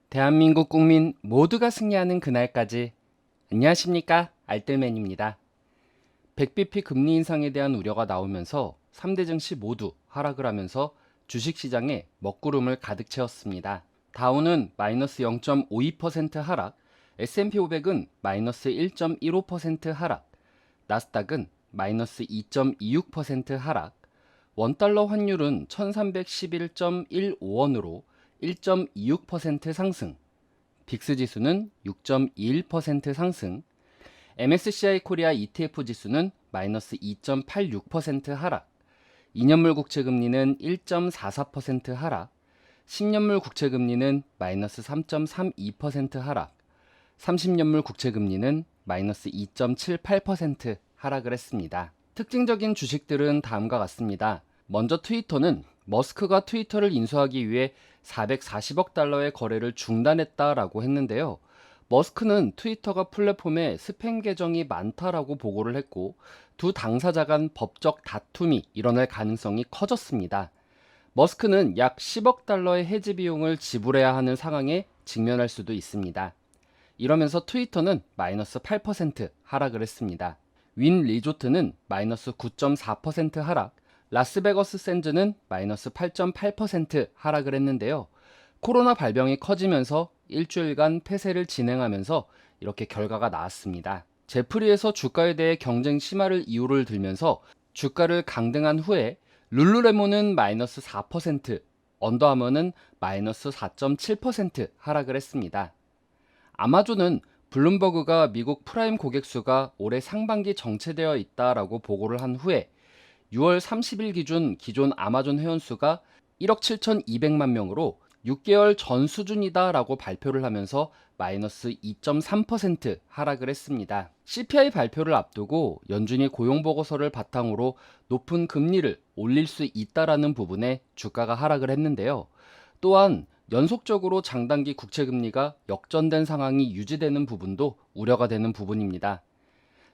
대한민국 국민 모두가 승리하는 그날까지. 안녕하십니까, 알뜰맨입니다. 100bp 금리 인상에 대한 우려가 나오면서 3대 증시 모두 하락을 하면서 주식시장에 먹구름을 가득 채웠습니다. 다우는 마이너스 0.52% 하락, S&P 500은 마이너스 1.15% 하락, 나스닥은 마이너스 2.26% 하락, 원달러 환율은 1311.15원으로 1.26% 상승, 빅스 지수는 6.21% 상승, MSCI 코리아 ETF 지수는 마이너스 2.86% 하락, 2년물 국채금리는 1.44% 하락, 10년물 국채금리는 마이너스 3.32% 하락, 30년물 국채금리는 마이너스 2.78% 하락을 했습니다. 특징적인 주식들은 다음과 같습니다. 먼저 트위터는 머스크가 트위터를 인수하기 위해 440억 달러의 거래를 중단했다라고 했는데요. 머스크는 트위터가 플랫폼에 스팸 계정이 많다라고 보고를 했고, 두 당사자 간 법적 다툼이 일어날 가능성이 커졌습니다. 머스크는 약 10억 달러의 해지 비용을 지불해야 하는 상황에 직면할 수도 있습니다. 이러면서 트위터는 마이너스 8% 하락을 했습니다. 윈 리조트는 마이너스 9.4% 하락, 라스베거스 샌즈는 마이너스 8.8% 하락을 했는데요. 코로나 발병이 커지면서 일주일간 폐쇄를 진행하면서 이렇게 결과가 나왔습니다. 제프리에서 주가에 대해 경쟁 심화를 이유를 들면서 주가를 강등한 후에 룰루레몬은 마이너스 4%, 언더아머는 마이너스 4.7% 하락을 했습니다. 아마존은 블룸버그가 미국 프라임 고객 수가 올해 상반기 정체되어 있다라고 보고를 한 후에 6월 30일 기존 아마존 회원수가 1억 7,200만 명으로 6개월 전 수준이다라고 발표를 하면서 마이너스 2.3% 하락을 했습니다. CPI 발표를 앞두고 연준이 고용보고서를 바탕으로 높은 금리를 올릴 수 있다라는 부분에 주가가 하락을 했는데요. 또한 연속적으로 장단기 국채금리가 역전된 상황이 유지되는 부분도 우려가 되는 부분입니다.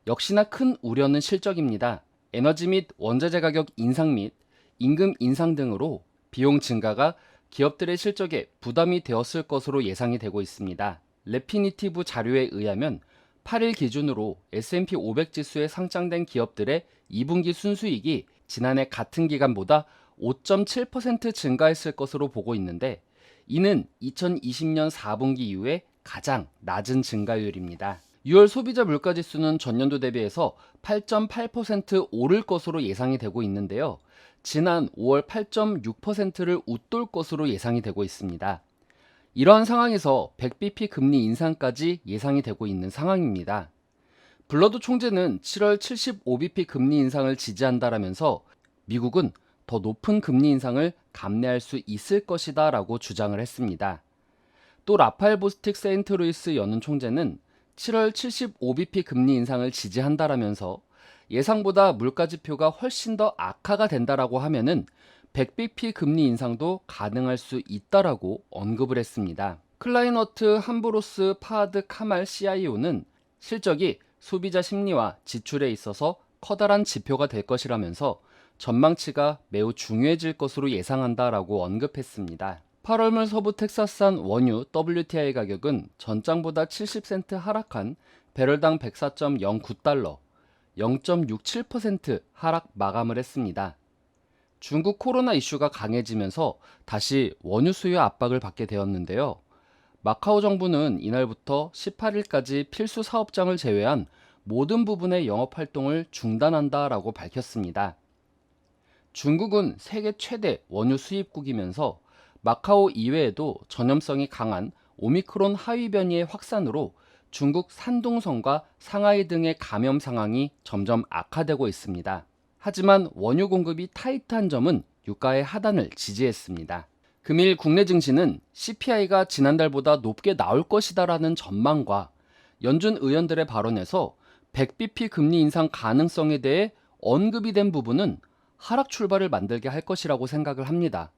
역시나 큰 우려는 실적입니다. 에너지 및 원자재 가격 인상 및 임금 인상 등으로 비용 증가가 기업들의 실적에 부담이 되었을 것으로 예상이 되고 있습니다. 레피니티브 자료에 의하면 8일 기준으로 S&P 500 지수에 상장된 기업들의 2분기 순수익이 지난해 같은 기간보다 5.7% 증가했을 것으로 보고 있는데, 이는 2020년 4분기 이후에 가장 낮은 증가율입니다. 6월 소비자 물가지수는 전년도 대비해서 8.8% 오를 것으로 예상이 되고 있는데요. 지난 5월 8.6%를 웃돌 것으로 예상이 되고 있습니다. 이러한 상황에서 100bp 금리 인상까지 예상이 되고 있는 상황입니다. 블러드 총재는 7월 75bp 금리 인상을 지지한다라면서 미국은 더 높은 금리 인상을 감내할 수 있을 것이다 라고 주장을 했습니다. 또 라파엘 보스틱 세인트루이스 연은 총재는 7월 75bp 금리 인상을 지지한다라면서 예상보다 물가지표가 훨씬 더 악화가 된다라고 하면은 100bp 금리 인상도 가능할 수 있다라고 언급을 했습니다. 클라이너트 함브로스 파하드 카말 CIO는 실적이 소비자 심리와 지출에 있어서 커다란 지표가 될 것이라면서 전망치가 매우 중요해질 것으로 예상한다라고 언급했습니다. 8월물 서부 텍사스산 원유 WTI 가격은 전장보다 70센트 하락한 배럴당 104.09달러, 0.67% 하락 마감을 했습니다. 중국 코로나 이슈가 강해지면서 다시 원유 수요 압박을 받게 되었는데요. 마카오 정부는 이날부터 18일까지 필수 사업장을 제외한 모든 부분의 영업 활동을 중단한다라고 밝혔습니다. 중국은 세계 최대 원유 수입국이면서 마카오 이외에도 전염성이 강한 오미크론 하위 변이의 확산으로 중국 산둥성과 상하이 등의 감염 상황이 점점 악화되고 있습니다. 하지만 원유 공급이 타이트한 점은 유가의 하단을 지지했습니다. 금일 국내 증시는 CPI가 지난달보다 높게 나올 것이다라는 전망과 연준 의원들의 발언에서 100bp 금리 인상 가능성에 대해 언급이 된 부분은 하락 출발을 만들게 할 것이라고 생각을 합니다.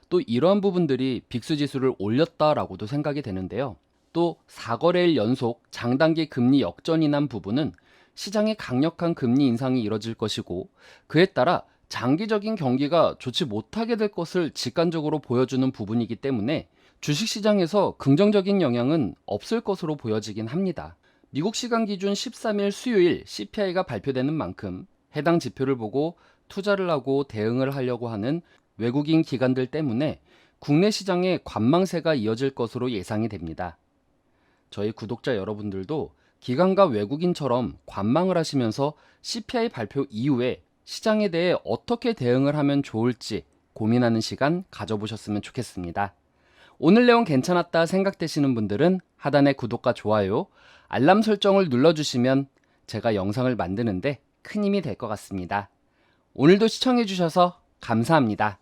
또 이러한 부분들이 빅스 지수를 올렸다라고도 생각이 되는데요. 또 4거래일 연속 장단기 금리 역전이 난 부분은 시장의 강력한 금리 인상이 이뤄질 것이고, 그에 따라 장기적인 경기가 좋지 못하게 될 것을 직관적으로 보여주는 부분이기 때문에 주식시장에서 긍정적인 영향은 없을 것으로 보여지긴 합니다. 미국 시간 기준 13일 수요일 CPI가 발표되는 만큼 해당 지표를 보고 투자를 하고 대응을 하려고 하는 외국인 기관들 때문에 국내 시장에 관망세가 이어질 것으로 예상이 됩니다. 저희 구독자 여러분들도 기관과 외국인처럼 관망을 하시면서 CPI 발표 이후에 시장에 대해 어떻게 대응을 하면 좋을지 고민하는 시간 가져보셨으면 좋겠습니다. 오늘 내용 괜찮았다 생각되시는 분들은 하단의 구독과 좋아요, 알람 설정을 눌러주시면 제가 영상을 만드는데 큰 힘이 될 것 같습니다. 오늘도 시청해주셔서 감사합니다.